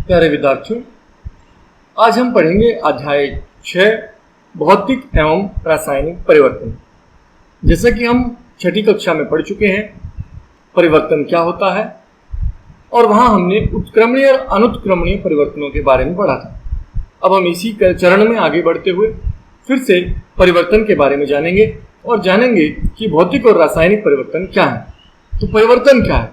प्यारे विद्यार्थियों, आज हम पढ़ेंगे अध्याय 6 भौतिक एवं रासायनिक परिवर्तन। जैसा कि हम छठी कक्षा में पढ़ चुके हैं, परिवर्तन क्या होता है और वहां हमने उत्क्रमणीय और अनुत्क्रमणीय परिवर्तनों के बारे में पढ़ा था। अब हम इसी चरण में आगे बढ़ते हुए फिर से परिवर्तन के बारे में जानेंगे और जानेंगे कि भौतिक और रासायनिक परिवर्तन क्या है। तो परिवर्तन क्या है?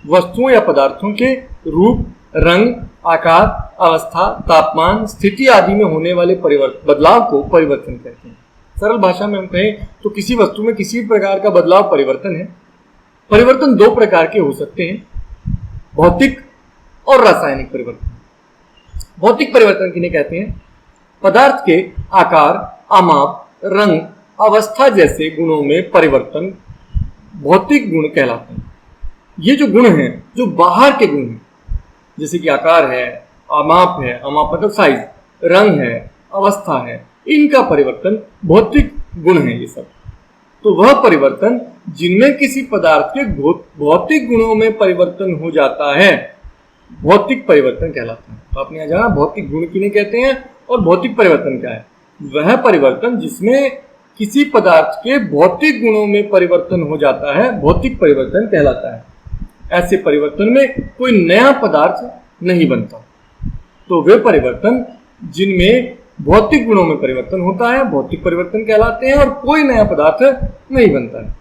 वस्तुओं या पदार्थों के रूप, रंग, आकार, अवस्था, तापमान, स्थिति आदि में होने वाले बदलाव को परिवर्तन कहते हैं। सरल भाषा में हम कहें तो किसी वस्तु में किसी प्रकार का बदलाव परिवर्तन है। परिवर्तन दो प्रकार के हो सकते हैं, भौतिक और रासायनिक परिवर्तन। भौतिक परिवर्तन किन्हें कहते हैं? पदार्थ के आकार, आमाप, रंग, अवस्था जैसे गुणों में परिवर्तन भौतिक गुण कहलाते हैं। ये जो गुण हैं, जो बाहर के गुण हैं, जैसे कि आकार है, आमाप है, आमाप मतलब साइज, रंग है, अवस्था है, इनका परिवर्तन भौतिक गुण है ये सब। तो वह परिवर्तन जिनमें किसी पदार्थ के भौतिक गुणों में परिवर्तन हो जाता है, भौतिक परिवर्तन कहलाता है। तो आपने यहाँ जाना भौतिक गुण किन्हें कहते हैं और भौतिक परिवर्तन क्या है। वह परिवर्तन जिसमें किसी पदार्थ के भौतिक गुणों में परिवर्तन हो जाता है, भौतिक परिवर्तन कहलाता है। ऐसे परिवर्तन में कोई नया पदार्थ नहीं बनता। तो वे परिवर्तन जिनमें भौतिक गुणों में परिवर्तन होता है, भौतिक परिवर्तन कहलाते हैं और कोई नया पदार्थ नहीं बनता है।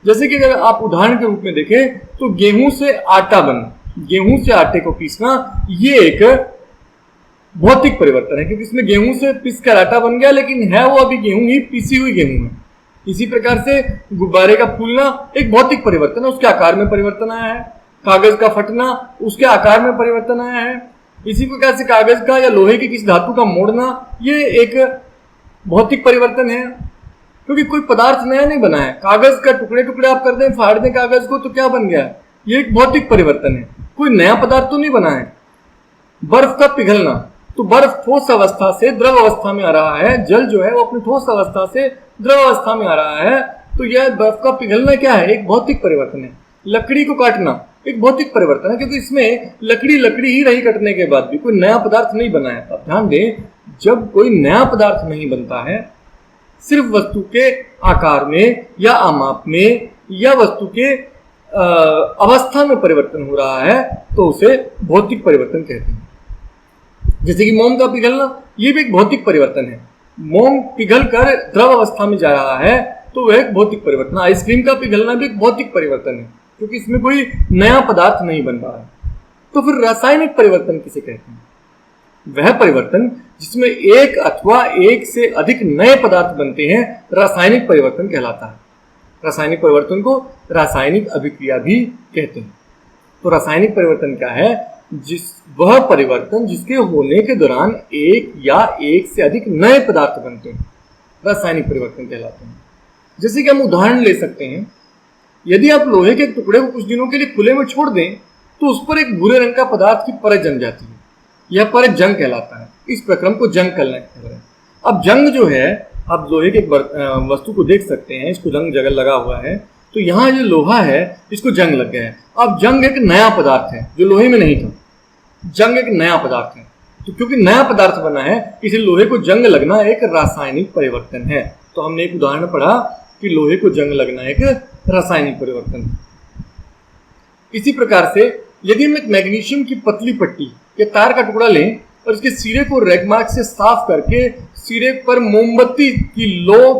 जैसे कि अगर आप उदाहरण के रूप में देखें तो गेहूं से आटा बनना, गेहूं से आटे को पीसना, ये एक भौतिक परिवर्तन है, क्योंकि इसमें गेहूं से पीसकर आटा बन गया, लेकिन है वो अभी गेहूं ही, पीसी हुई गेहूं है। इसी प्रकार से गुब्बारे का फूलना एक भौतिक परिवर्तन है, उसके आकार में परिवर्तन आया है। कागज का फटना, उसके आकार में परिवर्तन आया है। इसी प्रकार से कागज का या लोहे की किसी धातु का मोड़ना, ये एक भौतिक परिवर्तन है, क्योंकि कोई पदार्थ नया नहीं बना है। कागज का टुकड़े टुकड़े आप कर दें, फाड़ दें कागज को, तो क्या बन गया? ये एक भौतिक परिवर्तन है, कोई नया पदार्थ तो नहीं बना है। बर्फ का पिघलना, तो बर्फ ठोस अवस्था से द्रव अवस्था में आ रहा है, जल जो है वो अपनी ठोस अवस्था से द्रव अवस्था में आ रहा है, तो यह बर्फ का पिघलना क्या है? एक भौतिक परिवर्तन है। लकड़ी को काटना एक भौतिक परिवर्तन है, क्योंकि इसमें लकड़ी ही रही कटने के बाद भी, कोई नया पदार्थ नहीं बना है। अब ध्यान दें, जब कोई नया पदार्थ नहीं बनता है, सिर्फ वस्तु के आकार में या आमाप में या वस्तु के अवस्था में परिवर्तन हो रहा है, तो उसे भौतिक परिवर्तन कहते हैं। जैसे कि मोम का पिघलना, ये भी एक भौतिक परिवर्तन है। मोम पिघल कर द्रव अवस्था में जा रहा है, तो वह एक भौतिक परिवर्तन। आइसक्रीम का पिघलना भी एक भौतिक परिवर्तन है, क्योंकि इसमें कोई नया पदार्थ नहीं बन रहा है। तो फिर रासायनिक परिवर्तन किसे कहते हैं? वह परिवर्तन जिसमें एक अथवा एक से अधिक नए पदार्थ बनते हैं, रासायनिक परिवर्तन कहलाता है। रासायनिक परिवर्तन को रासायनिक अभिक्रिया भी कहते हैं। तो रासायनिक परिवर्तन क्या है? वह परिवर्तन जिसके होने के दौरान एक या एक से अधिक नए पदार्थ बनते हैं, रासायनिक परिवर्तन कहलाते हैं। जैसे कि हम उदाहरण ले सकते हैं, यदि आप लोहे के टुकड़े को कुछ दिनों के लिए खुले में छोड़ दें, तो उस पर एक भूरे रंग का पदार्थ की परत जम जाती है। यह परत जंग कहलाता है। इस प्रक्रम को जंग कहते हैं। अब जंग जो है, आप लोहे के वस्तु को देख सकते हैं, इसको जंग जगह लगा हुआ है, तो यहाँ जो लोहा है इसको जंग लग गया है। अब जंग एक नया पदार्थ है जो लोहे में नहीं था। जंग एक नया पदार्थ है, तो क्योंकि नया पदार्थ बना है, इसलिए लोहे को जंग लगना एक रासायनिक परिवर्तन है। तो हमने एक उदाहरण पढ़ा कि लोहे को जंग लगना एक रासायनिक परिवर्तन है। इसी प्रकार से यदि हम एक मैग्नीशियम की पतली पट्टी या तार का टुकड़ा लें और इसके सिरे को रेगमार्क से साफ करके सिरे पर मोमबत्ती की लो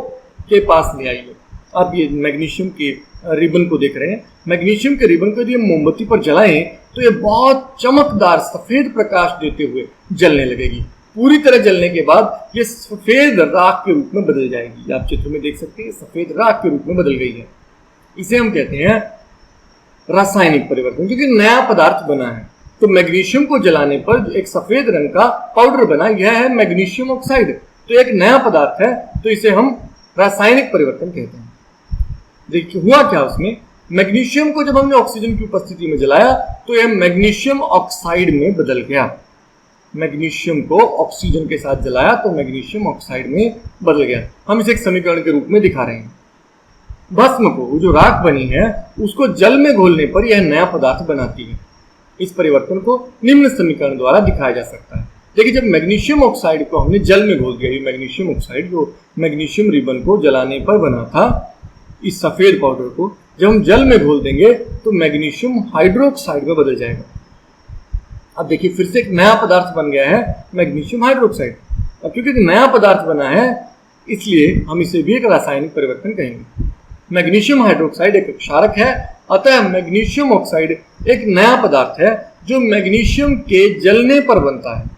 के पास ले आइए। आप ये मैग्नीशियम के रिबन को देख रहे हैं। मैग्नीशियम के रिबन को यदि हम मोमबत्ती पर जलाएं, तो ये बहुत चमकदार सफेद प्रकाश देते हुए जलने लगेगी। पूरी तरह जलने के बाद ये सफेद राख के रूप में बदल जाएगी। आप चित्र में देख सकते हैं, सफेद राख के रूप में बदल गई है। इसे हम कहते हैं रासायनिक परिवर्तन, क्योंकि नया पदार्थ बना है। तो मैग्नीशियम को जलाने पर एक सफेद रंग का पाउडर बना, यह है मैग्नीशियम ऑक्साइड। तो एक नया पदार्थ है, तो इसे हम रासायनिक परिवर्तन कहते हैं। देखिए हुआ क्या उसमें, मैग्नीशियम को जब हमने ऑक्सीजन की उपस्थिति में जलाया, तो यह मैग्नीशियम ऑक्साइड में बदल गया। मैग्नीशियम को ऑक्सीजन के साथ जलाया तो मैग्नीशियम ऑक्साइड में बदल गया। हम इसे एक समीकरण के रूप में दिखा रहे हैं। भस्म को, जो राख बनी है, उसको जल में घोलने पर यह नया पदार्थ बनाती है। इस परिवर्तन को निम्न समीकरण द्वारा दिखाया जा सकता है। देखिए, जब मैग्नीशियम ऑक्साइड को हमने जल में घोल दिया, ये मैग्नीशियम ऑक्साइड जो मैग्नीशियम रिबन को जलाने पर बना था, इस सफेद पाउडर को जब हम जल में घोल देंगे तो मैग्नीशियम हाइड्रोक्साइड में बदल जाएगा। अब देखिए, फिर से एक नया पदार्थ बन गया है मैग्नीशियम हाइड्रोक्साइड। अब क्योंकि एक नया पदार्थ बना है इसलिए हम इसे भी एक रासायनिक परिवर्तन कहेंगे। मैग्नीशियम हाइड्रोक्साइड एक क्षारक है, अतः मैग्नीशियम ऑक्साइड एक नया पदार्थ है जो मैग्नीशियम के जलने पर बनता है।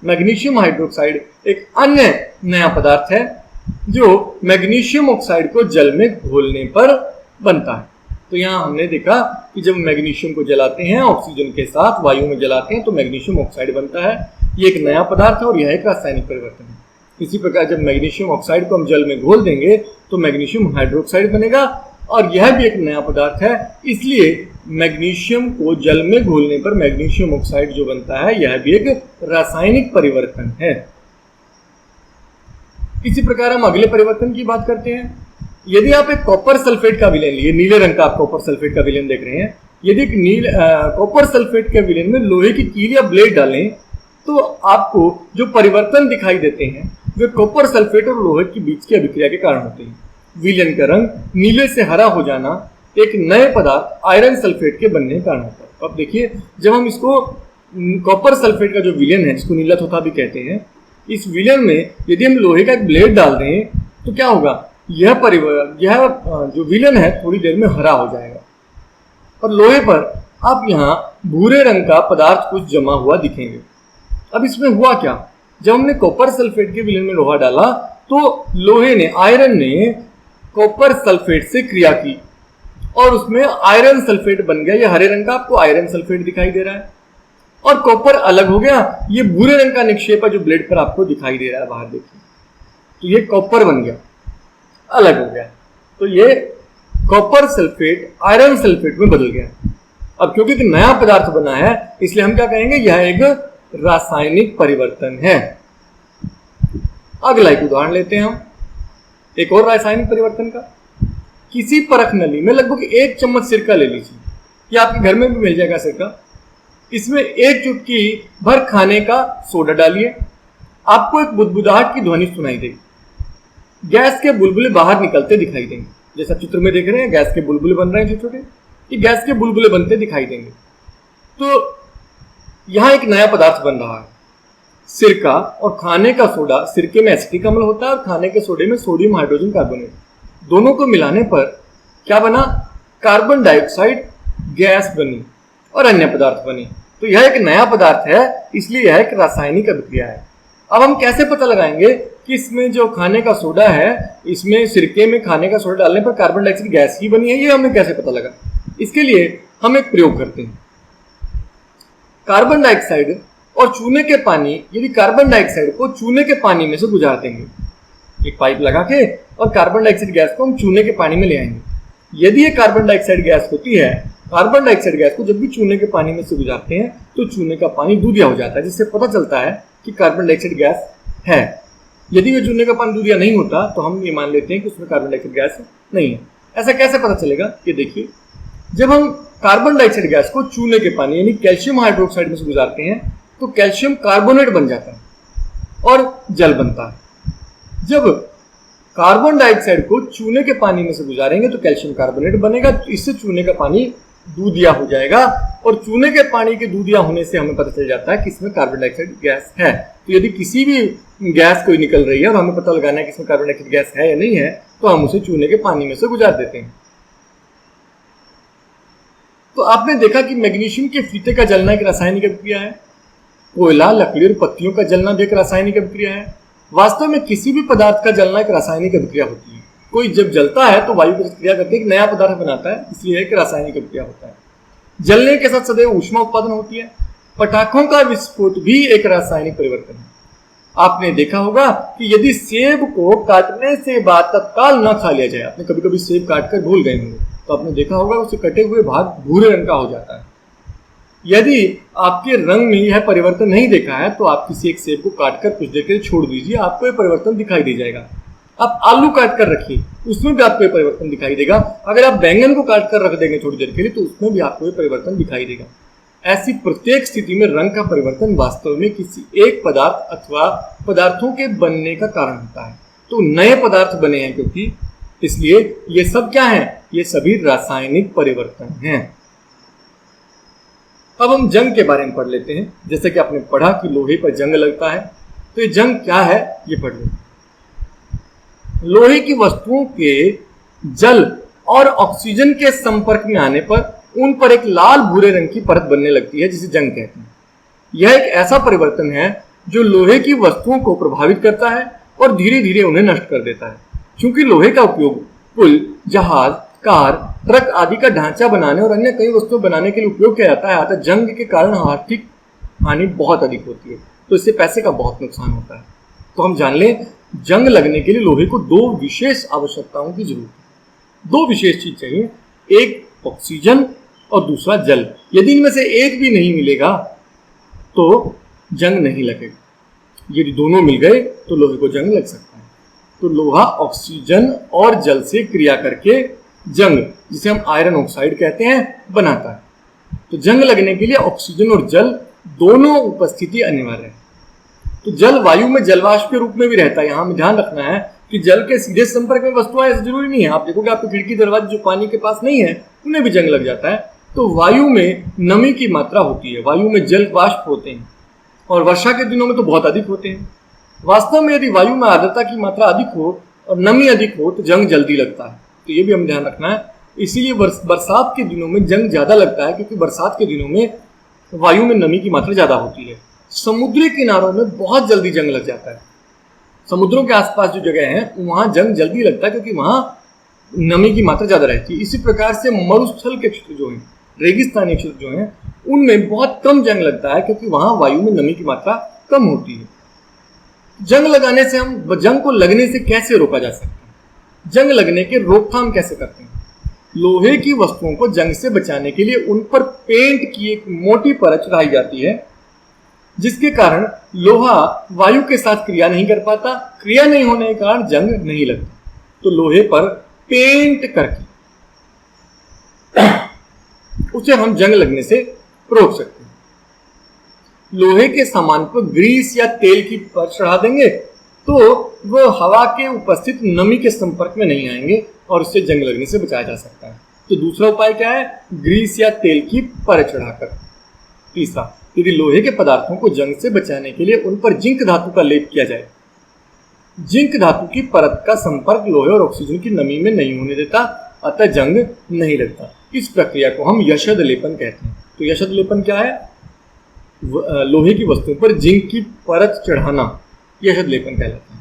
मैग्नीशियम हाइड्रोक्साइड एक अन्य नया पदार्थ है जो मैग्नीशियम ऑक्साइड को जल में घोलने पर बनता है। तो यहाँ हमने देखा कि जब मैग्नीशियम को जलाते हैं ऑक्सीजन के साथ वायु में जलाते हैं तो मैग्नीशियम ऑक्साइड बनता है। ये एक नया पदार्थ है और यह एक रासायनिक परिवर्तन है। इसी प्रकार जब मैग्नीशियम ऑक्साइड को हम जल में घोल देंगे तो मैग्नीशियम हाइड्रोक्साइड बनेगा और यह भी एक नया पदार्थ है, इसलिए मैग्नीशियम को जल में घोलने पर मैग्नीशियम ऑक्साइड जो बनता है यह भी एक रासायनिक परिवर्तन है। इसी प्रकार हम अगले परिवर्तन की बात करते हैं। यदि आप एक कॉपर सल्फेट का विलयन लिए, नीले रंग का आप कॉपर सल्फेट का विलयन देख रहे हैं, यदि एक कॉपर सल्फेट के विलयन में लोहे की कील या ब्लेड डालें तो आपको जो परिवर्तन दिखाई देते हैं वे कॉपर सल्फेट और लोहे के बीच की अभिक्रिया के कारण होते हैं। विलयन का रंग नीले से हरा हो जाना एक नए पदार्थ आयरन सल्फेट के बनने के कारण होता है। अब देखिए, जब हम इसको कॉपर सल्फेट का जो विलयन है जिसको नीला थोथा भी कहते हैं, इस विलयन में यदि हम लोहे का एक ब्लेड डाल दें तो क्या होगा, यह जो विलयन है थोड़ी देर में हरा हो जाएगा और लोहे पर आप यहाँ भूरे रंग का पदार्थ कुछ जमा हुआ दिखेंगे। अब इसमें हुआ क्या, जब हमने कॉपर सल्फेट के विलयन में लोहा डाला तो लोहे ने, आयरन ने कॉपर सल्फेट से क्रिया की और उसमें आयरन सल्फेट बन गया। ये हरे रंग का आपको आयरन सल्फेट दिखाई दे रहा है और कॉपर अलग हो गया। ये भूरे रंग का निक्षेप है जो ब्लेड पर आपको दिखाई दे रहा है, बाहर देखिए, तो ये कॉपर बन गया, अलग हो गया। तो ये कॉपर सल्फेट आयरन सल्फेट में बदल गया। अब क्योंकि एक नया पदार्थ बना है इसलिए हम क्या कहेंगे, यह एक रासायनिक परिवर्तन है। अगला एक उदाहरण लेते हैं हम एक और रासायनिक परिवर्तन का। किसी परख नली में लगभग 1 चम्मच सिरका ले लीजिए, ये आपके घर में भी मिल जाएगा सिरका। इसमें 1 चुटकी भर खाने का सोडा डालिए, आपको एक बुदबुदाहट की ध्वनि सुनाई देगी। गैस के बुलबुले बाहर निकलते दिखाई देंगे, जैसा चित्र में देख रहे हैं गैस के बुलबुले बन रहे हैं छोटे छोटे, ये गैस के बुलबुले बनते दिखाई देंगे। तो यहाँ एक नया पदार्थ बन रहा है, सिरका और खाने का सोडा। सिरके में एसिटिक अम्ल होता है और खाने के सोडे में सोडियम हाइड्रोजन कार्बोनेट। दोनों को मिलाने पर क्या बना, कार्बन डाइऑक्साइड गैस बनी और अन्य पदार्थ बने। तो यह एक नया पदार्थ है, इसलिए यह एक रासायनिक अभिक्रिया है। अब हम कैसे पता लगाएंगे कि इसमें जो खाने का सोडा है, इसमें सिरके में खाने का सोडा डालने पर कार्बन डाइऑक्साइड गैस ही बनी है, ये हमें कैसे पता लगा। इसके लिए हम एक प्रयोग करते हैं। कार्बन डाइऑक्साइड और चूने के पानी, यदि कार्बन डाइऑक्साइड को चूने के पानी में से गुजार देंगे, एक पाइप लगा के, और कार्बन डाइऑक्साइड गैस को हम चूने के पानी में ले आएंगे। यदि ये कार्बन डाइऑक्साइड गैस होती है, कार्बन डाइऑक्साइड गैस को जब भी चूने के पानी में से गुजारते हैं तो चूने का पानी दूधिया हो जाता है, जिससे पता चलता है कि कार्बन डाइऑक्साइड गैस है। यदि वह चूने का पानी दूधिया नहीं होता तो हम ये मान लेते हैं कि उसमें कार्बन डाइऑक्साइड गैस नहीं है। ऐसा कैसे पता चलेगा, ये देखिए, जब हम कार्बन डाइऑक्साइड गैस को चूने के पानी यानी कैल्शियम हाइड्रोक्साइड में से गुजारते हैं तो कैल्शियम कार्बोनेट बन जाता है और जल बनता है। जब कार्बन डाइऑक्साइड को चूने के पानी में से गुजारेंगे तो कैल्शियम कार्बोनेट बनेगा, इससे चूने का पानी दूधिया हो जाएगा और चूने के पानी के दूधिया होने से हमें पता चल जाता है कि इसमें कार्बन डाइऑक्साइड गैस है। तो यदि किसी भी गैस कोई निकल रही है और हमें पता लगाना है कि इसमें कार्बन डाइऑक्साइड गैस है या नहीं है तो हम उसे चूने के पानी में से गुजार देते हैं। तो आपने देखा कि मैग्नीशियम के फीते का जलना एक रासायनिक अभिक्रिया है, कोयला, लकड़ी और पत्तियों का जलना भी एक रासायनिक अभिक्रिया है। वास्तव में किसी भी पदार्थ का जलना एक रासायनिक अभिक्रिया होती है। कोई जब जलता है तो वायु की क्रिया करके एक नया पदार्थ बनाता है, इसलिए एक रासायनिक अभिक्रिया होता है। जलने के साथ सदैव ऊष्मा उत्पादन होती है। पटाखों का विस्फोट भी एक रासायनिक परिवर्तन है। आपने देखा होगा कि यदि सेब को काटने से बाद तत्काल न खा लिया जाए, आपने कभी कभी सेब काट कर भूल गए होंगे तो आपने देखा होगा उसे कटे हुए भाग भूरे रंग का हो जाता है। यदि आपके रंग में यह परिवर्तन नहीं देखा है तो आप किसी एक सेब को काटकर कुछ देर के लिए छोड़ दीजिए, आपको यह परिवर्तन दिखाई दे जाएगा। आप आलू काट कर रखिए, उसमें भी आपको यह परिवर्तन दिखाई देगा। अगर आप बैंगन को काट कर रख देंगे थोड़ी देर के लिए तो उसमें भी आपको यह परिवर्तन दिखाई देगा। ऐसी प्रत्येक स्थिति में रंग का परिवर्तन वास्तव में किसी एक पदार्थ अथवा पदार्थों के बनने का कारण होता है। तो नए पदार्थ बने हैं क्योंकि, इसलिए ये सब क्या है? ये सभी रासायनिक परिवर्तन हैं। अब हम जंग के बारे में पढ़ लेते हैं। जैसे कि आपने पढ़ा कि लोहे पर जंग लगता है, तो ये जंग क्या है ये पढ़ लेते हैं। लोहे की वस्तुओं के जल और ऑक्सीजन के संपर्क में आने पर उन पर एक लाल भूरे रंग की परत बनने लगती है, जिसे जंग कहते हैं। यह एक ऐसा परिवर्तन है जो लोहे की वस्तुओं को प्रभावित करता है और धीरे धीरे उन्हें नष्ट कर देता है। क्योंकि लोहे का उपयोग पुल, जहाज, कार, ट्रक आदि का ढांचा बनाने और अन्य कई वस्तुएं बनाने के लिए उपयोग किया जाता है, अतः जंग के कारण आर्थिक हानि बहुत अधिक होती है, तो इससे पैसे का बहुत नुकसान होता है। तो हम जान लें, जंग लगने के लिए लोहे को दो विशेष आवश्यकताओं की जरूरत है। दो विशेष चीज चाहिए, एक ऑक्सीजन और दूसरा जल। यदि इनमें से एक भी नहीं मिलेगा तो जंग नहीं लगेगा। यदि दोनों मिल गए तो लोहे को जंग लग सकता है। तो लोहा ऑक्सीजन और जल से क्रिया करके जंग, जिसे हम आयरन ऑक्साइड कहते हैं, बनाता है। तो जंग लगने के लिए ऑक्सीजन और जल दोनों उपस्थिति अनिवार्य है। तो जल वायु में जलवाष्प के रूप में भी रहता है। यहाँ हमें ध्यान रखना है कि जल के सीधे संपर्क में वस्तुएं ऐसा जरूरी नहीं है। आप देखोगे आपकी खिड़की दरवाजे जो पानी के पास नहीं है उन्हें भी जंग लग जाता है। तो वायु में नमी की मात्रा होती है, वायु में जल वाष्प होते हैं और वर्षा के दिनों में तो बहुत अधिक होते हैं। वास्तव में यदि वायु में आर्द्रता की मात्रा अधिक हो और नमी अधिक हो तो जंग जल्दी लगता है। तो ये भी हमें ध्यान रखना है। इसीलिए बरसात के दिनों में जंग ज्यादा लगता है, क्योंकि बरसात के दिनों में वायु में नमी की मात्रा ज्यादा होती है। समुद्री किनारों में बहुत जल्दी जंग लग जाता है। समुद्रों के आसपास जो जगह है वहां जंग जल्दी लगता है, क्योंकि वहां नमी की मात्रा ज्यादा रहती है। इसी प्रकार से मरुस्थल के क्षेत्र जो हैं, रेगिस्तानी क्षेत्र जो हैं, उनमें बहुत कम जंग लगता है, क्योंकि वहां वायु में नमी की मात्रा कम होती है। जंग लगाने से हम जंग को लगने से कैसे रोका जा सकता है? जंग लगने के रोकथाम कैसे करते हैं? लोहे की वस्तुओं को जंग से बचाने के लिए उन पर पेंट की एक मोटी परत चढ़ाई जाती है, जिसके कारण लोहा वायु के साथ क्रिया नहीं कर पाता। क्रिया नहीं होने के कारण जंग नहीं लगता। तो लोहे पर पेंट करके उसे हम जंग लगने से रोक सकते हैं। लोहे के सामान पर ग्रीस या तेल की परत चढ़ा देंगे तो वो हवा के उपस्थित नमी के संपर्क में नहीं आएंगे और उससे जंग लगने से बचाया जा सकता है। तो दूसरा उपाय क्या है? ग्रीस या तेल की परत चढ़ाकर। तीसरा, यदि लोहे के पदार्थों को जंग से बचाने के लिए उन पर जिंक धातु का लेप किया जाए। जिंक धातु की परत का संपर्क लोहे और ऑक्सीजन की नमी में नहीं होने देता, अतः जंग नहीं लगता। इस प्रक्रिया को हम यशद लेपन कहते हैं। तो यशद लेपन क्या है? लोहे की वस्तुओं पर जिंक की परत चढ़ाना यशद लेपन कहलाता है।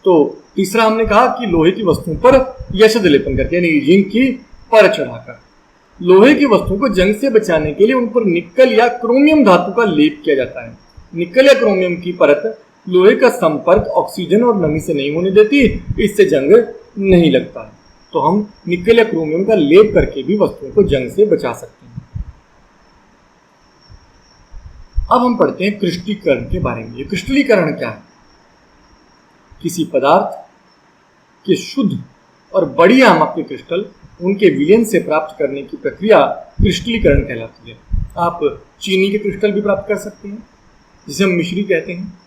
तो तीसरा हमने कहा कि लोहे की वस्तुओं पर यशद लेपन करके, यानी जिंक की परत चढ़ाकर। लोहे की वस्तुओं को जंग से बचाने के लिए उन पर निकल या क्रोमियम धातु का लेप किया जाता है। निकल या क्रोमियम की परत लोहे का संपर्क ऑक्सीजन और नमी से नहीं होने देती, इससे जंग नहीं लगता। तो हम निकल या क्रोमियम का लेप करके भी वस्तुओं को जंग से बचा सकते हैं। अब हम पढ़ते हैं क्रिस्टलीकरण के बारे में। ये क्रिस्टलीकरण क्या है? किसी पदार्थ के शुद्ध और बड़ी आमक के क्रिस्टल उनके विलयन से प्राप्त करने की प्रक्रिया क्रिस्टलीकरण कहलाती है। आप चीनी के क्रिस्टल भी प्राप्त कर सकते हैं, जिसे हम मिश्री कहते हैं,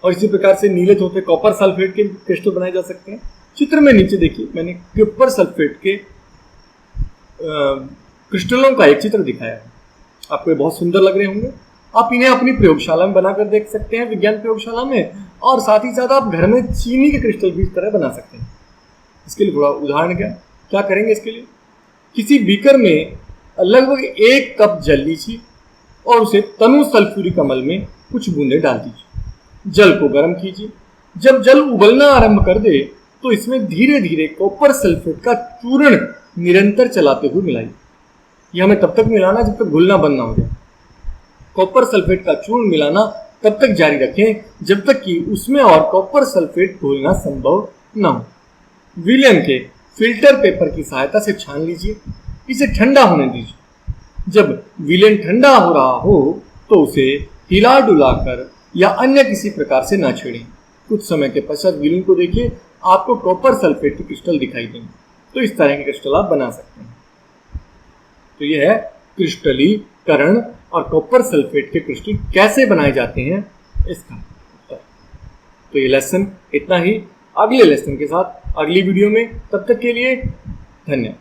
और इसी प्रकार से नीले होते कॉपर सल्फेट के क्रिस्टल बनाए जा सकते हैं। चित्र में नीचे देखिए, मैंने कॉपर सल्फेट के क्रिस्टलों का एक चित्र दिखाया है। आपको ये बहुत सुंदर लग रहे होंगे। आप इन्हें अपनी प्रयोगशाला में बनाकर देख सकते हैं, विज्ञान प्रयोगशाला में, और साथ ही साथ आप घर में चीनी के क्रिस्टल भी इस तरह बना सकते हैं। इसके लिए थोड़ा उदाहरण क्या करेंगे? इसके लिए किसी बीकर में लगभग 1 कप जल लीजिए और उसे तनु सल्फ्यूरिक अम्ल में कुछ बूंदे डाल दीजिए। जल को गर्म कीजिए। जब जल उबलना आरंभ कर दे तो इसमें धीरे धीरे कॉपर सल्फेट का चूर्ण निरंतर चलाते हुए मिलाइए। यह हमें तब तक मिलाना जब तक घुलना बंद ना हो जाए। कॉपर सल्फेट का चूर्ण मिलाना तब तक जारी रखें जब तक कि उसमें और कॉपर सल्फेट घोलना संभव न हो। विलयन के फिल्टर पेपर की सहायता से छान लीजिए। इसे ठंडा होने दीजिए। जब विलयन ठंडा हो रहा हो तो उसे हिला डुलाकर या अन्य किसी प्रकार से ना छेड़ें। कुछ समय के पश्चात विलयन को देखिए, आपको कॉपर सल्फेट के क्रिस्टल दिखाई देंगे। तो इस तरह के क्रिस्टल आप बना सकते हैं। तो यह है क्रिस्टलीकरण और कॉपर सल्फेट के क्रिस्टल कैसे बनाए जाते हैं इसका उत्तर। तो ये लेसन इतना ही, अगले लेसन के साथ अगली वीडियो में, तब तक के लिए धन्यवाद।